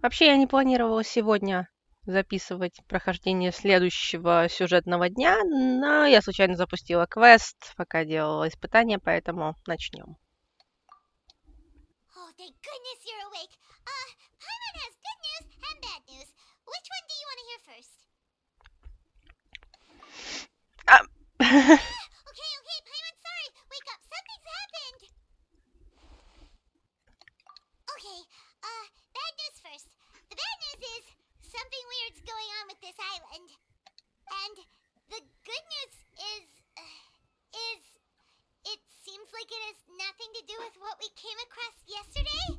Вообще, я не планировала сегодня записывать прохождение следующего сюжетного дня, но я случайно запустила квест, пока делала испытания, поэтому начнем. Oh, thank goodness you're awake. Paimon has good news and bad news. Which one do you want to hear first? Okay, Paimon, sorry. Wake up, something's happened. Okay, bad news first. The bad news is something weird's going on with this island. And the good news is it seems like it has nothing to do with what we came across yesterday.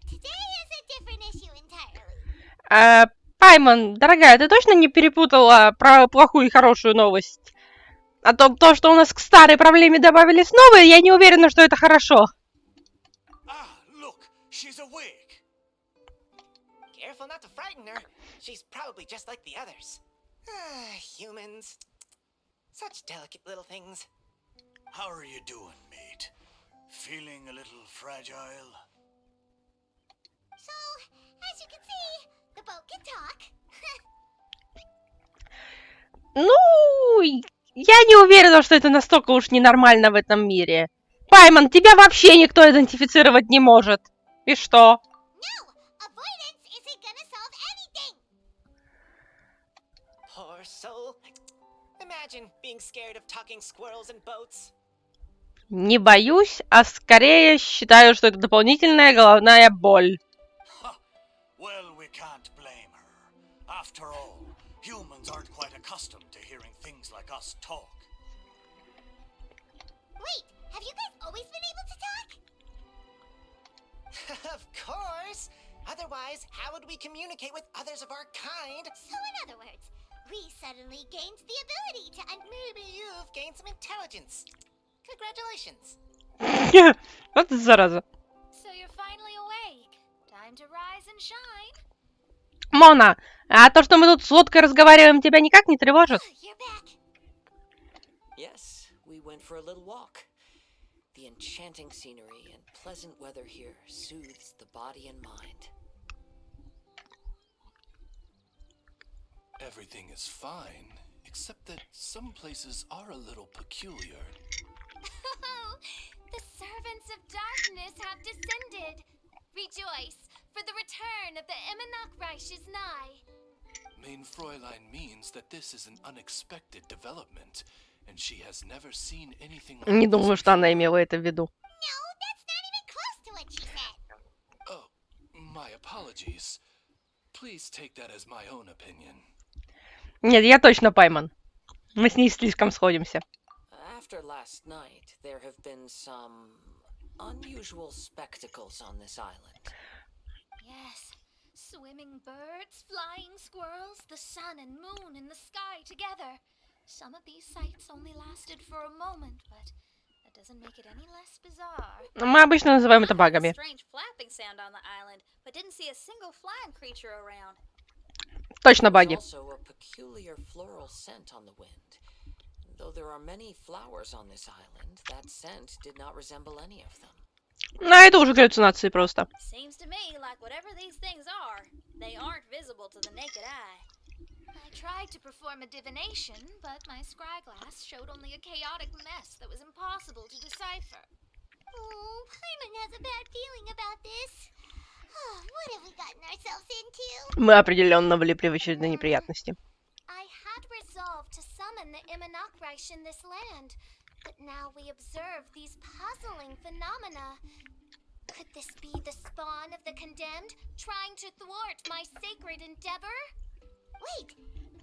Today is a different issue entirely. Паймон, дорогая, ты точно не перепутала про плохую и хорошую новость? А то, что у нас к старой проблеме добавились новые, я не уверена, что это хорошо. Look, she's awake. Careful not to frighten her. She's probably just like the others. Humans. Such delicate little things. How are you doing, mate? Feeling a little fragile? So, as you can see, the boat can talk. Ну, я не уверена, что это настолько уж ненормально в этом мире. Паймон, тебя вообще никто идентифицировать не может. И что? No, avoidance isn't gonna solve anything. Poor soul. Imagine being scared of talking squirrels and boats. Не боюсь, а скорее считаю, что это дополнительная головная боль. Well, we can't blame her. After all, humans aren't quite accustomed to hearing things like us talk. Wait, have you guys always been able to talk? Of course. Otherwise, how would we communicate with others of our kind? So in other words, we suddenly gained the ability to Maybe you've gained some intelligence. Congratulations. Вот зараза. So you're finally awake. Time to rise and shine. Мона, а то, что мы тут с лодкой разговариваем, тебя никак не тревожит? You're back. Yes, we went for a little walk. The enchanting scenery and pleasant weather here soothes the body and mind. Everything is fine, except that some places are a little peculiar. The servants of darkness have descended. Rejoice, for the return of the Imanakreich is nigh. Mein Fräulein means that this is an unexpected development, and she has never seen anything like Не this думаю, что она before. имела это в виду. No, that's not even close to what she said. Oh, my apologies. Please take that as my own opinion. Нет, я точно Паймон. Мы с ней слишком сходимся. After last night, there have been some unusual spectacles on this island. Yes, swimming birds, flying squirrels, the sun and moon in the sky together. Some of these sights only lasted for a moment, but that doesn't make it any less bizarre. Мы обычно называем это багами. Strange flapping sound on the island, but didn't see a single flying creature around. Точно баги. There's also a peculiar floral scent on the wind. Though there are many flowers on this island, that scent did not resemble any of them. Ну, это уже галлюцинации просто. Seems to me like whatever these things are, they aren't visible to the naked eye. I tried to perform a divination, but my scryglass showed only a chaotic mess that was impossible to decipher. Oh, Paimon has a bad feeling about this. Oh, what have we gotten ourselves into? Мы определенно влипли в очередные неприятности. I had resolved to summon the Imanakreich in this land, but now we observe these puzzling phenomena. Could this be the spawn of the condemned, trying to thwart my sacred endeavor? Wait,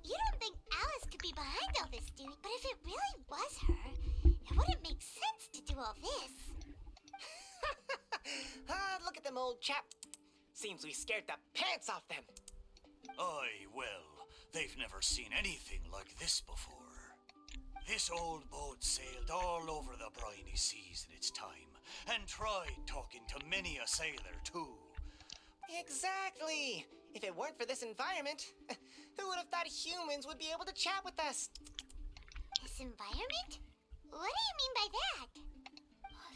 you don't think Alice could be behind all this, do you? But if it really was her, it wouldn't make sense to do all this. Look at them, old chap. Seems we scared the pants off them. Aye, well, they've never seen anything like this before. This old boat sailed all over the briny seas in its time, and tried talking to many a sailor too. Exactly. If it weren't for this environment, who would have thought humans would be able to chat with us? This environment? What do you mean by that?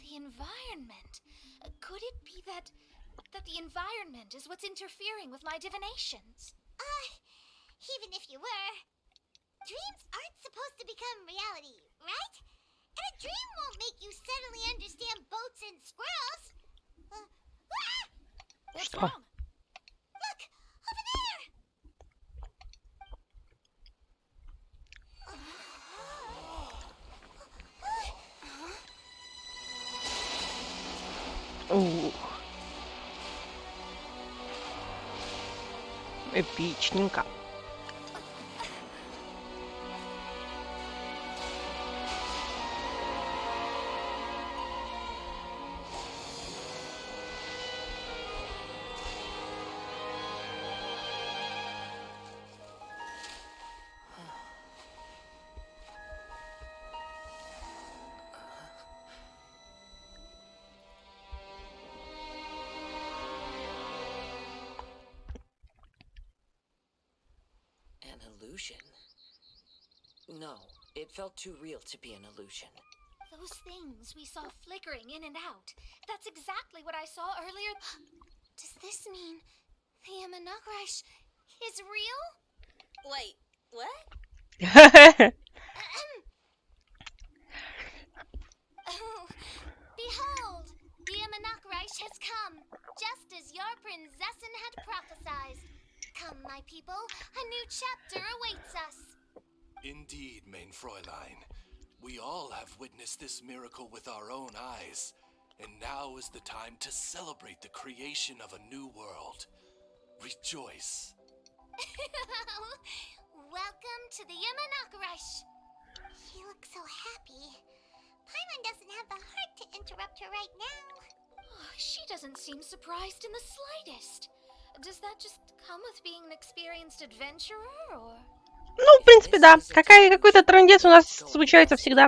The environment. Could it be that that the environment is what's interfering with my divinations. Even if you were, dreams aren't supposed to become reality, right? And a dream won't make you suddenly understand boats and squirrels. What's Что? wrong? Look, over there! Ух. Эпичненько. An illusion? No, it felt too real to be an illusion. Those things we saw flickering in and out. That's exactly what I saw earlier. Does this mean the Imanagarash is real? Wait, what? Oh, behold, the Imanagarash has come, just as your Prinzessin had prophesied. Come, my people, a new chapter awaits us. Indeed, mein Fräulein. We all have witnessed this miracle with our own eyes, and now is the time to celebrate the creation of a new world. Rejoice. Welcome to the Imanagarash. She looks so happy. Paimon doesn't have the heart to interrupt her right now. Oh, she doesn't seem surprised in the slightest. Does that just come with being an experienced adventurer, or...? Ну, в принципе, да. Какой-то трындец у нас случается всегда. I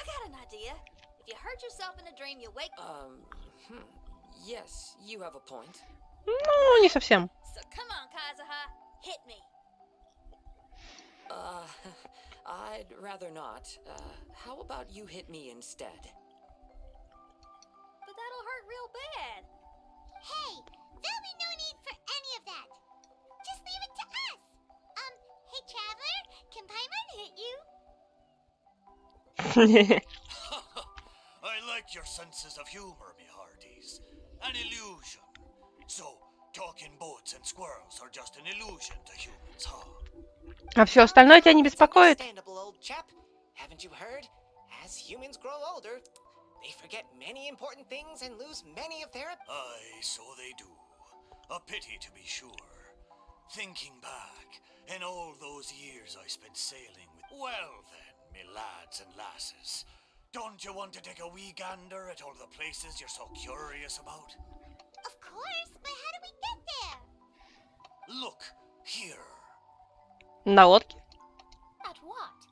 got an idea. If you hurt yourself in a dream, you wake. Yes, you have a point. Ну, не совсем. So come on, Kazuha, hit me. I'd rather not. How about you hit me instead? But that'll hurt real bad. Hey, there'll be no need for any of that. Just leave it to us. Hey, Traveler, can Paimon hit you? I like your senses of humor, me hearties. An illusion. So, talking boats and squirrels are just an illusion to humans, huh? А все остальное тебя не беспокоит? Understandable, old chap. Haven't you heard? As humans grow older, they forget many important things and lose many of their... Aye, so they do. A pity to be sure. Thinking back, in all those years I spent sailing with... Well then, me lads and lasses, don't you want to take a wee gander at all the places you're so curious about? Of course, but how do we get there? Look, here. На лодке? At what?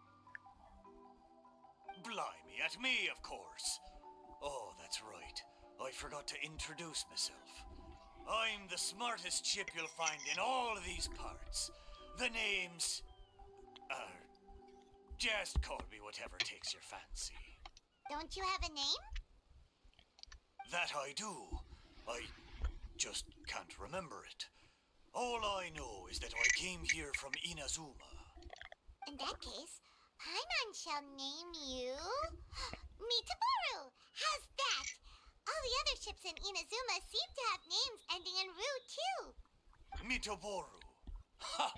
Blimey, at me, of course. Oh, that's right. I forgot to introduce myself. I'm the smartest chip you'll find in all of these parts. The name's... just call me whatever takes your fancy. Don't you have a name? That I do. I just can't remember it. All I know is that I came here from Inazuma. In that case, Paimon shall name you... Mitaboru! How's that? All the other ships in Inazuma seem to have names ending in Ru, too. Mitoboru. Ha!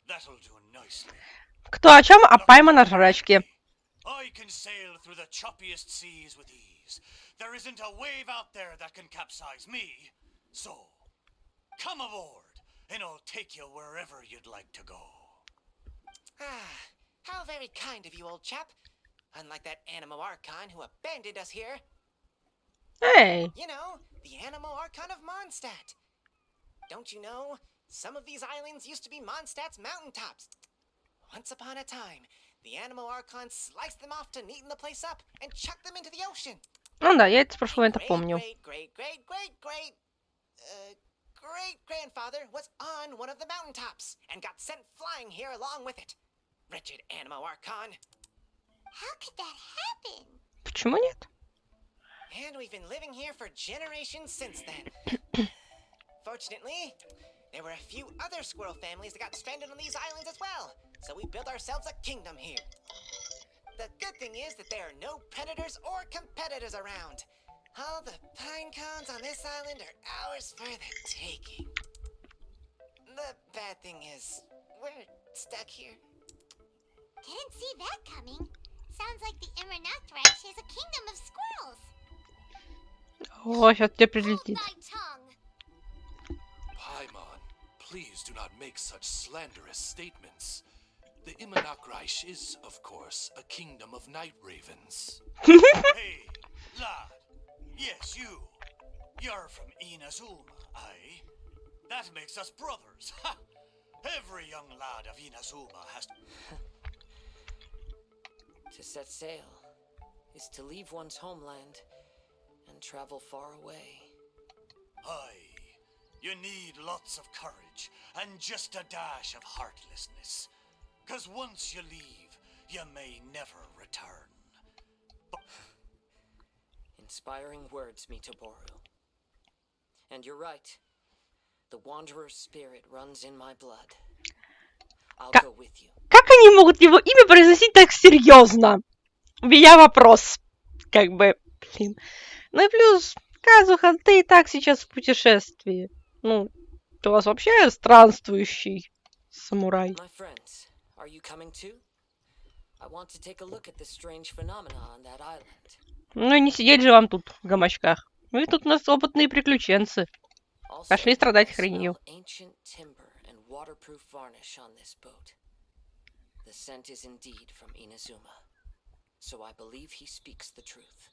That'll do nicely. Кто о чем, а Паймон о жрачке. I can sail through the choppiest seas with ease. There isn't a wave out there that can capsize me. So, come aboard, and I'll take you wherever you'd like to go. How very kind of you, old chap. Unlike that Animo Archon who abandoned us here. Эй, You know, the Animo Archon of Mondstadt. Don't you know, some of these islands used to be Mondstadt's mountaintops. Once upon a time, the Animo Archon sliced them off to neaten the place up and chucked them into the ocean. ну да, я это с прошлого это помню. Great-grandfather was on one of the mountaintops and got sent flying here along with it. Wretched Animo Archon. How could that happen? Почему нет? And we've been living here for generations since then. Fortunately, there were a few other squirrel families that got stranded on these islands as well, so we built ourselves a kingdom here. The good thing is that there are no predators or competitors around. All the pine cones on this island are ours for the taking. The bad thing is, we're stuck here. Didn't see that coming. Sounds like the Immernachtreich is a kingdom of squirrels. О, сейчас тебе Hold прилетит. thy tongue. Paimon, please do not make such slanderous statements. The Immernachtreich is, of course, a kingdom of night ravens. Hey, lad. Yes, you. You're from Inazuma, aye? That makes us brothers. Ha! Every young lad of Inazuma has To set sail is to leave one's homeland and travel far away. Aye. You need lots of courage and just a dash of heartlessness. 'Cause once you leave, you may never return. Inspiring words, Mitoboru. And you're right. The Wanderer's spirit runs in my blood. I'll go with you. Как они могут его имя произносить так серьезно? У меня вопрос. Как бы, блин. Ну и плюс, Казуха, ты и так сейчас в путешествии. Ну, ты у вас вообще странствующий самурай. My friends, are you coming too? I want to take a look at this strange phenomena on that island. Ну и не сидеть же вам тут в гамачках. Вы тут у нас опытные приключенцы. Also, Пошли страдать I хренью. smell ancient timber and waterproof varnish on this boat. The scent is indeed from Inazuma. So I believe he speaks the truth.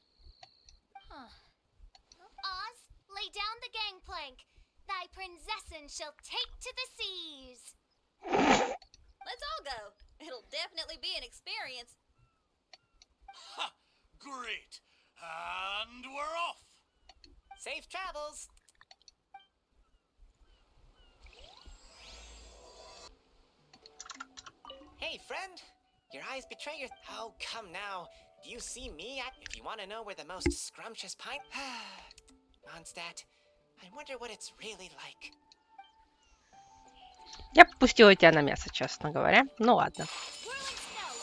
Oz, lay down the gangplank. Thy princessin shall take to the seas. Let's all go. It'll definitely be an experience. Ha! Great. And we're off. Safe travels. Hey, friend. Your eyes betray your... Oh, come now. Do you see me? If you want to know where the most scrumptious pine... Mondstadt, I wonder what it's really like. Я бы пустила тебя на мясо, честно говоря. Ну ладно. Whirling snow.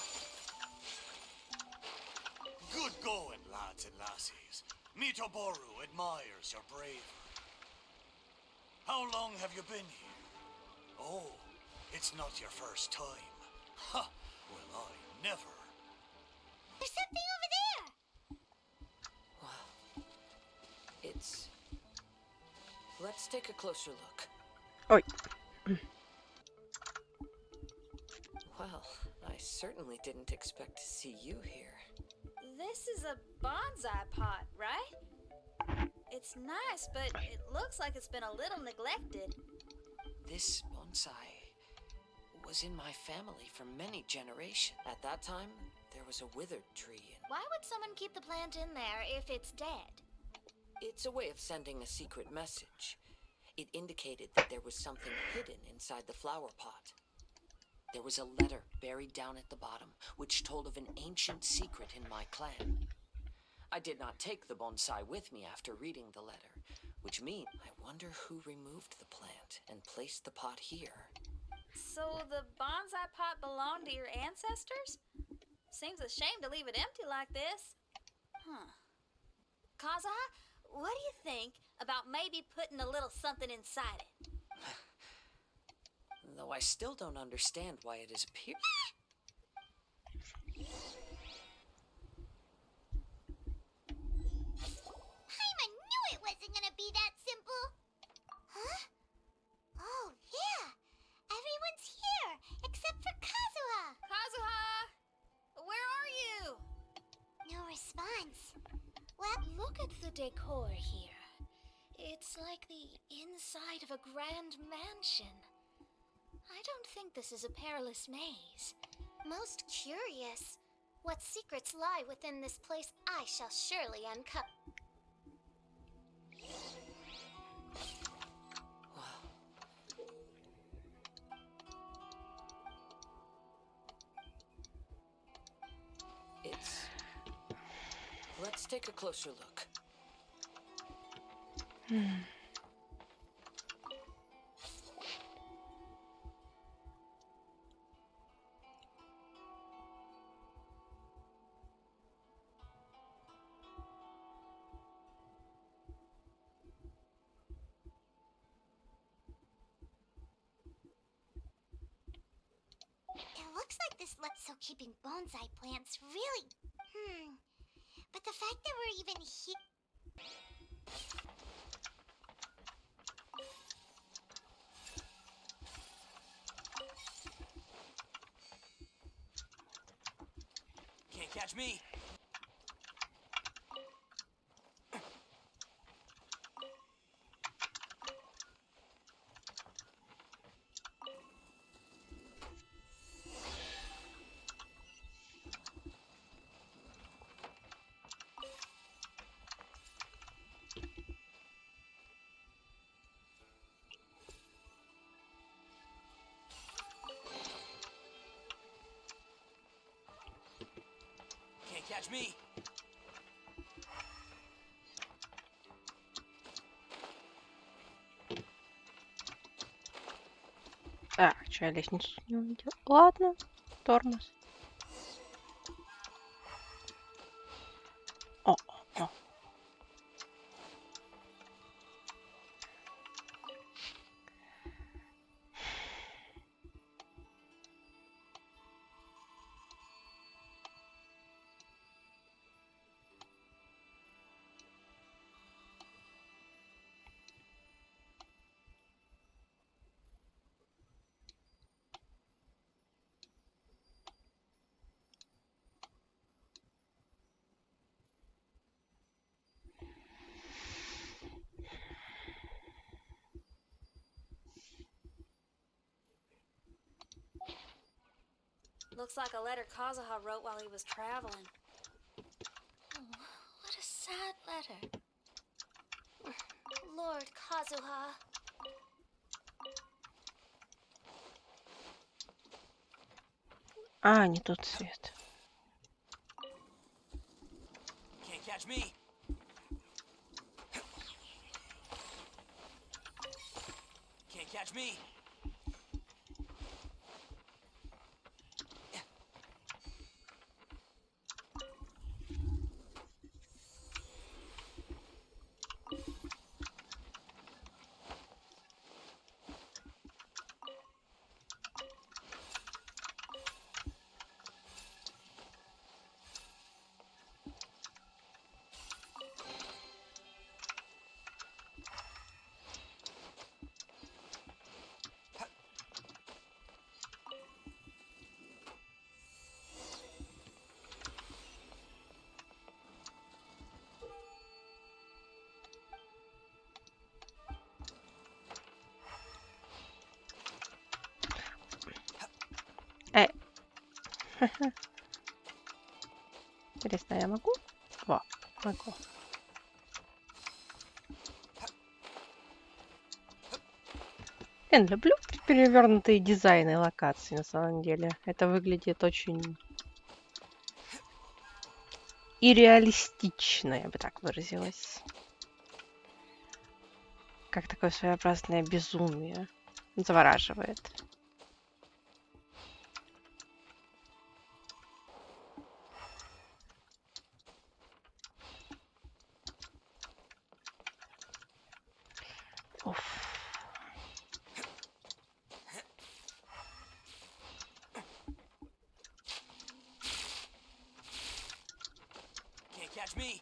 Good going, lads and lassies. Mitoboru admires your bravery. How long have you been here? Oh, it's not your first time. Ha! Well, I never. There's something over there. Wow. It's... Let's take a closer look. Ой. Well, I certainly didn't expect to see you here. This is a bonsai pot, right? It's nice, but it looks like it's been a little neglected. This bonsai was in my family for many generations. At that time, there was a withered tree and Why would someone keep the plant in there if it's dead? it's a way of sending a secret message. It indicated that there was something hidden inside the flower pot. There was a letter buried down at the bottom, which told of an ancient secret in my clan. I did not take the bonsai with me after reading the letter, which means I wonder who removed the plant and placed the pot here. So the bonsai pot belonged to your ancestors? Seems a shame to leave it empty like this. Huh. Kazuha, what do you think about maybe putting a little something inside it? Though I still don't understand why it has appeared. Paimon knew it wasn't gonna be that simple. Huh? Oh, yeah. Everyone's here, except for Kazuha. Kazuha! Where are you? No response. Well, Look at the decor here. It's like the inside of a grand mansion. I don't think this is a perilous maze. most curious. What secrets lie within this place I shall surely uncover. It's... Let's take a closer look. It looks like this looks so keeping bonsai plants really. But the fact that we're even here. Can't catch me. Can't catch me. А, что, я лестницу не увидел? Ладно, тормоз. О, о. Looks like a letter Kazuha wrote while he was traveling. Oh, what a sad letter. Lord Kazuha. А, не тот цвет. Can't catch me. Can't catch me. Интересно, я могу? Во, могу. Блин, люблю перевернутые дизайны локаций, на самом деле. Это выглядит очень и реалистично, я бы так выразилась. Как такое своеобразное безумие. Завораживает. Уф. Can't catch me.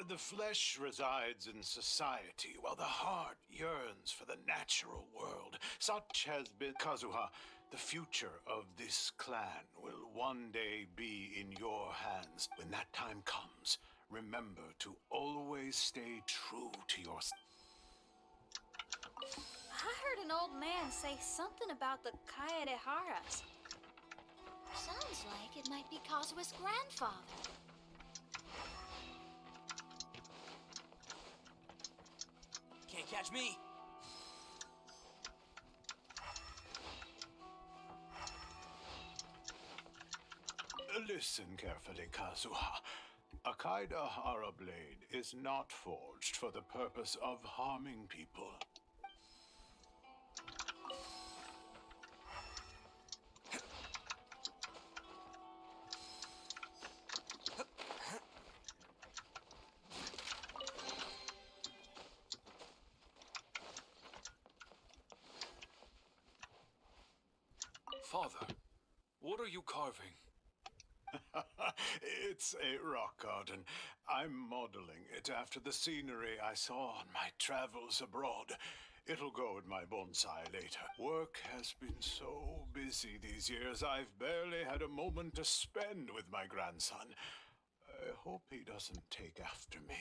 The flesh resides in society, while the heart yearns for the natural world. Such has been Kazuha. The future of this clan will one day be in your hands. When that time comes, remember to always stay true to yourself. heard an old man say something about the Kaedeharas. Sounds like it might be Kazuha's grandfather. Can't catch me. Listen carefully, Kazuha. A Kaedehara blade is not forged for the purpose of harming people. Father, what are you carving? It's a rock garden. I'm modeling it after the scenery I saw on my travels abroad. It'll go in my bonsai later. Work has been so busy these years, I've barely had a moment to spend with my grandson. I hope he doesn't take after me.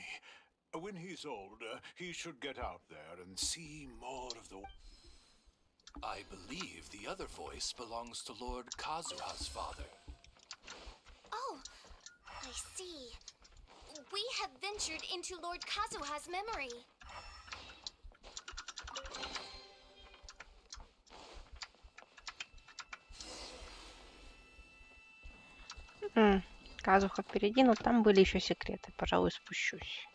When he's older, he should get out there and see more of the... I believe the other voice belongs to Lord Kazuha's father. Oh, I see. We have ventured into Lord Kazuha's memory. Казуха впереди, но там были еще секреты. Пожалуй, спущусь.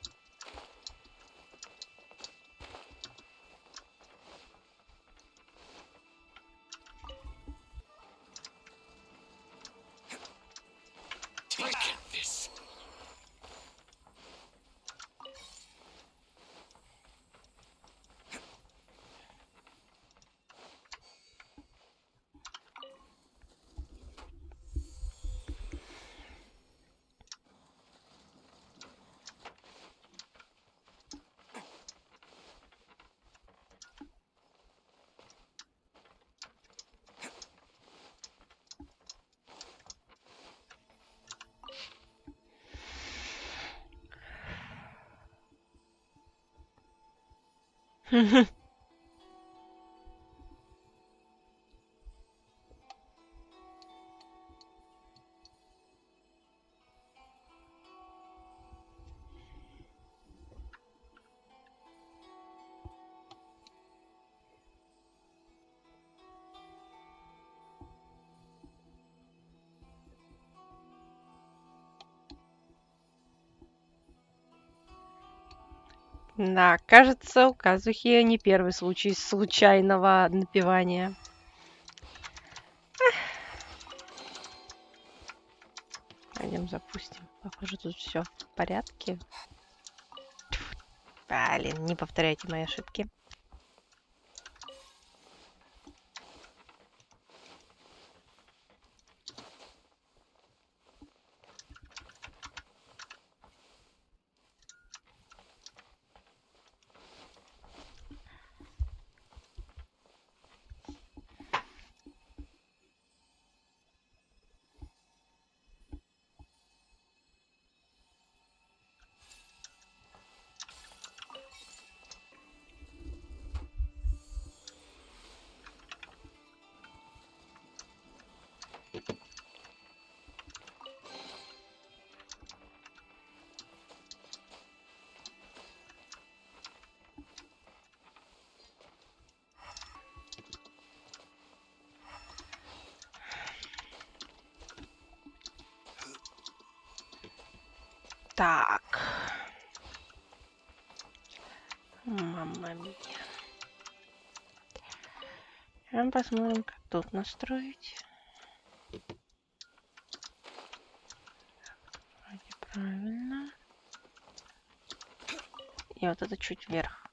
Look at this. Да, кажется, у Казухи не первый случай случайного напевания. Пойдем запустим. Похоже, тут все в порядке. Блин, не повторяйте мои ошибки. Так. Мамма мия. Сейчас посмотрим, как тут настроить. Вроде правильно. И вот это чуть вверх.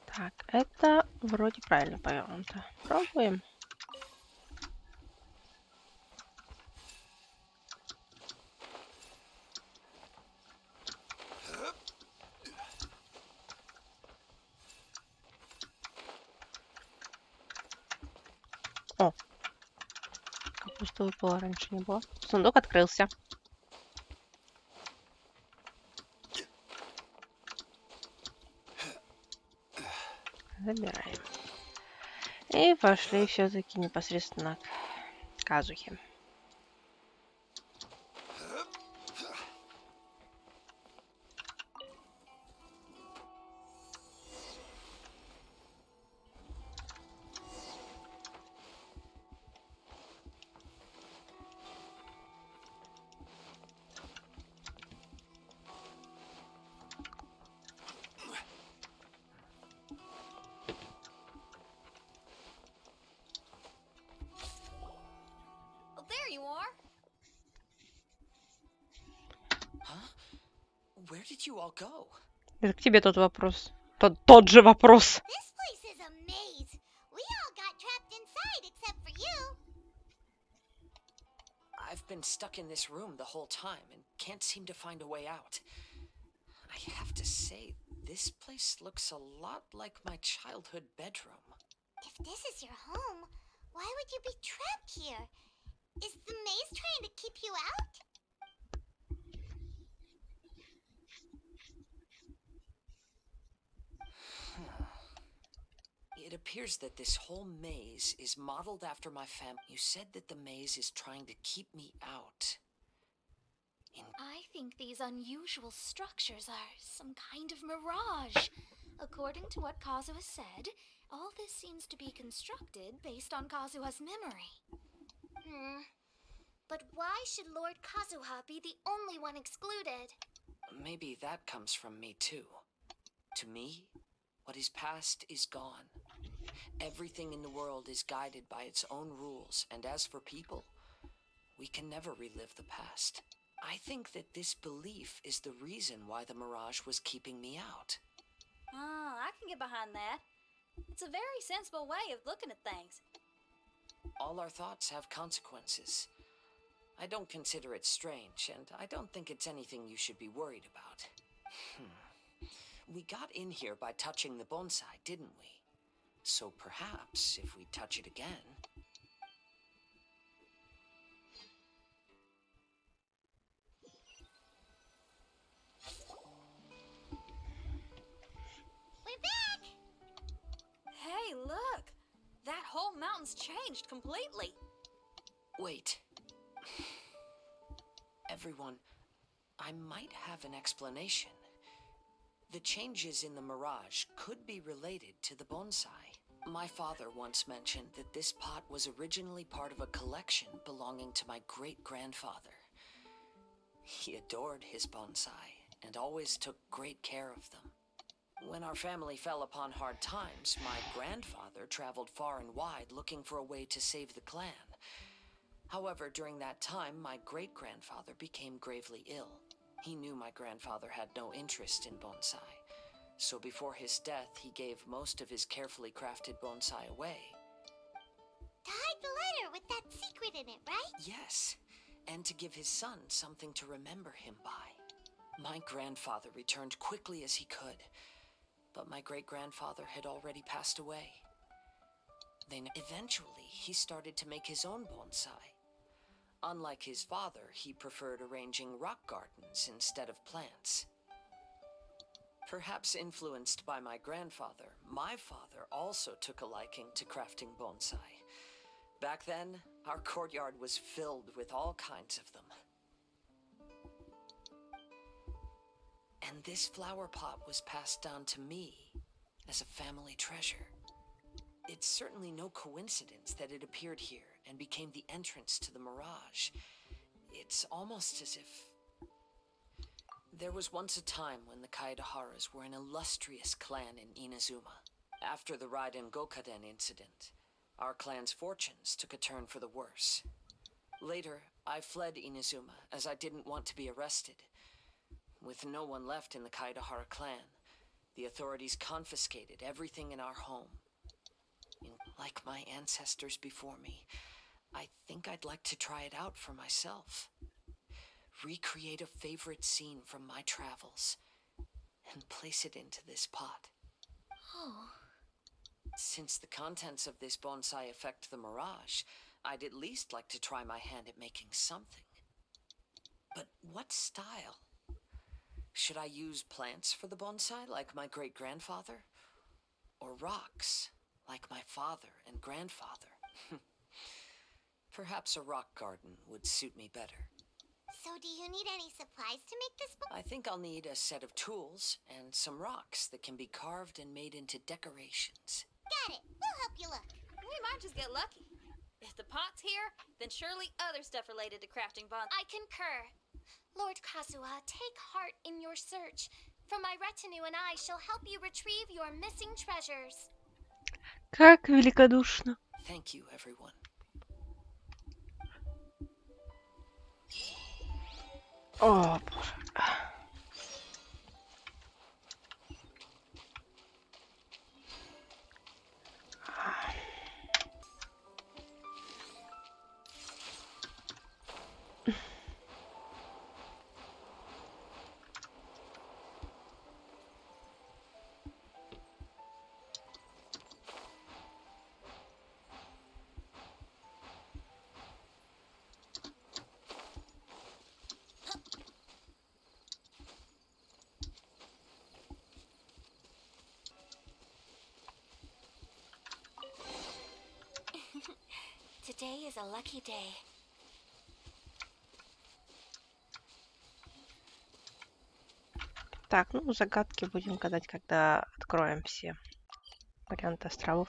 Так, это вроде правильно повернуто. Пробуем. О! Капусту выпало, раньше не было. Сундук открылся. Забираем. И пошли все-таки непосредственно к Казухе. Oh, there you are. Huh? Where did you all go? Это к тебе тот вопрос. Тот же вопрос. This place is a maze. We all got trapped inside except for you. I've been stuck in this room the whole time and can't seem to find a way out. I have to say, this place looks a lot like my childhood bedroom. If this is your home, why would you be trapped here? Is the maze trying to keep you out? It appears that this whole maze is modeled after my family. You said that the maze is trying to keep me out. I think these unusual structures are some kind of mirage. According to what Kazuha said, all this seems to be constructed based on Kazuha's memory. But why should Lord Kazuha be the only one excluded? Maybe that comes from me too. To me, what is past is gone. Everything in the world is guided by its own rules, and as for people, we can never relive the past. I think that this belief is the reason why the mirage was keeping me out. Oh, I can get behind that. It's a very sensible way of looking at things. All our thoughts have consequences. I don't consider it strange, and I don't think it's anything you should be worried about. We got in here by touching the bonsai, didn't we? So perhaps if we touch it again... We're back! Hey, look! That whole mountain's changed completely. Wait. Everyone, I might have an explanation. The changes in the mirage could be related to the bonsai. My father once mentioned that this pot was originally part of a collection belonging to my great-grandfather. He adored his bonsai and always took great care of them. When our family fell upon hard times, my grandfather traveled far and wide looking for a way to save the clan. However, during that time, my great-grandfather became gravely ill. He knew my grandfather had no interest in bonsai, so before his death, he gave most of his carefully crafted bonsai away. To hide the letter with that secret in it, right? Yes, and to give his son something to remember him by. My grandfather returned quickly as he could, but my great-grandfather had already passed away. Then eventually, he started to make his own bonsai. Unlike his father, he preferred arranging rock gardens instead of plants. Perhaps influenced by my grandfather, my father also took a liking to crafting bonsai. Back then, our courtyard was filled with all kinds of them. And this flower pot was passed down to me as a family treasure. It's certainly no coincidence that it appeared here and became the entrance to the mirage. It's almost as if... There was once a time when the Kaidaharas were an illustrious clan in Inazuma. After the Raiden Gokaden incident, our clan's fortunes took a turn for the worse. Later, I fled Inazuma as I didn't want to be arrested. With no one left in the Kaidahara clan, the authorities confiscated everything in our home. Like my ancestors before me, I think I'd like to try it out for myself. Recreate a favorite scene from my travels and place it into this pot. Oh. Since the contents of this bonsai affect the mirage, I'd at least like to try my hand at making something. But what style? Should I use plants for the bonsai like my great-grandfather? or rocks, like my father and grandfather. Perhaps a rock garden would suit me better. So do you need any supplies to make this book? I think I'll need a set of tools and some rocks that can be carved and made into decorations. Got it. We'll help you look. We might just get lucky. If the pot's here, then surely other stuff related to crafting bonds. I concur. Lord Kazuha, take heart in your search. For my retinue and I shall help you retrieve your missing treasures. Как великодушно. Thank you, everyone. О, боже. Today is a lucky day. Так, ну, загадки будем гадать, когда откроем все варианты островов.